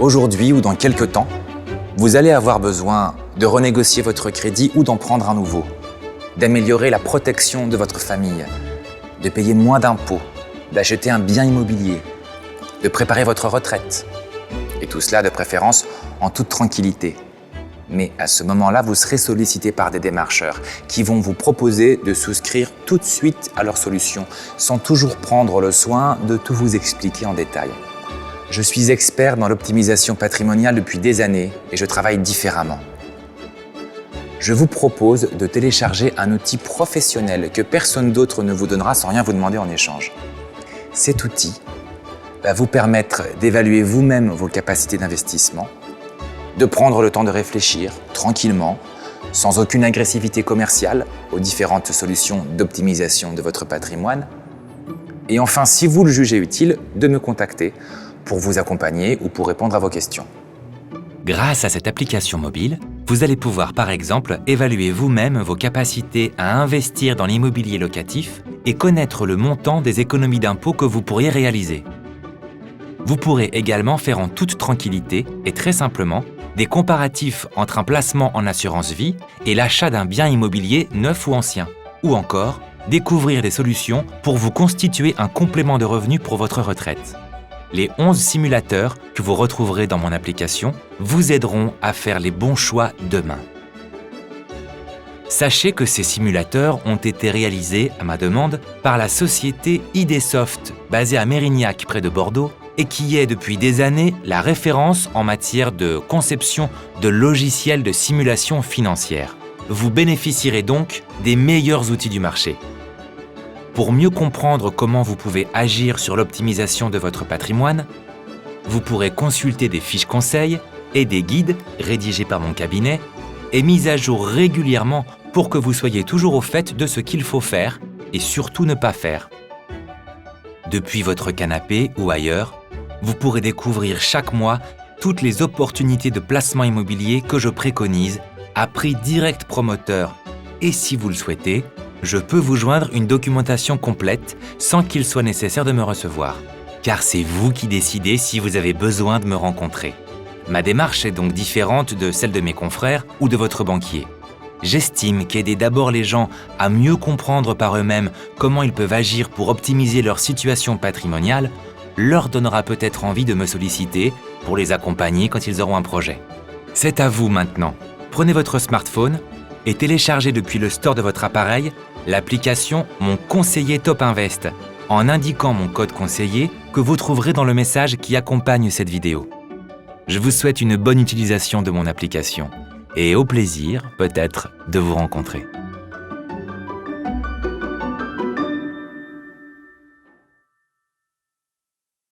aujourd'hui ou dans quelques temps, vous allez avoir besoin de renégocier votre crédit ou d'en prendre un nouveau, d'améliorer la protection de votre famille, de payer moins d'impôts, d'acheter un bien immobilier, de préparer votre retraite. Et tout cela de préférence en toute tranquillité. Mais à ce moment-là, vous serez sollicité par des démarcheurs qui vont vous proposer de souscrire tout de suite à leur solution, sans toujours prendre le soin de tout vous expliquer en détail. Je suis expert dans l'optimisation patrimoniale depuis des années et je travaille différemment. Je vous propose de télécharger un outil professionnel que personne d'autre ne vous donnera sans rien vous demander en échange. Cet outil va vous permettre d'évaluer vous-même vos capacités d'investissement, de prendre le temps de réfléchir tranquillement, sans aucune agressivité commerciale aux différentes solutions d'optimisation de votre patrimoine. Et enfin, si vous le jugez utile, de me contacter pour vous accompagner ou pour répondre à vos questions. Grâce à cette application mobile, vous allez pouvoir par exemple évaluer vous-même vos capacités à investir dans l'immobilier locatif et connaître le montant des économies d'impôts que vous pourriez réaliser. Vous pourrez également faire en toute tranquillité et très simplement des comparatifs entre un placement en assurance vie et l'achat d'un bien immobilier neuf ou ancien. Ou encore, découvrir des solutions pour vous constituer un complément de revenus pour votre retraite. Les 11 simulateurs que vous retrouverez dans mon application vous aideront à faire les bons choix demain. Sachez que ces simulateurs ont été réalisés à ma demande par la société IDsoft, basée à Mérignac près de Bordeaux, et qui est depuis des années la référence en matière de conception de logiciels de simulation financière. Vous bénéficierez donc des meilleurs outils du marché. Pour mieux comprendre comment vous pouvez agir sur l'optimisation de votre patrimoine, vous pourrez consulter des fiches conseils et des guides rédigés par mon cabinet et mis à jour régulièrement pour que vous soyez toujours au fait de ce qu'il faut faire et surtout ne pas faire. Depuis votre canapé ou ailleurs, vous pourrez découvrir chaque mois toutes les opportunités de placement immobilier que je préconise à prix direct promoteur. Et si vous le souhaitez, je peux vous joindre une documentation complète sans qu'il soit nécessaire de me recevoir. Car c'est vous qui décidez si vous avez besoin de me rencontrer. Ma démarche est donc différente de celle de mes confrères ou de votre banquier. J'estime qu'aider d'abord les gens à mieux comprendre par eux-mêmes comment ils peuvent agir pour optimiser leur situation patrimoniale leur donnera peut-être envie de me solliciter pour les accompagner quand ils auront un projet. C'est à vous maintenant. Prenez votre smartphone et téléchargez depuis le store de votre appareil l'application Mon Conseiller Top Invest en indiquant mon code conseiller que vous trouverez dans le message qui accompagne cette vidéo. Je vous souhaite une bonne utilisation de mon application et au plaisir, peut-être, de vous rencontrer.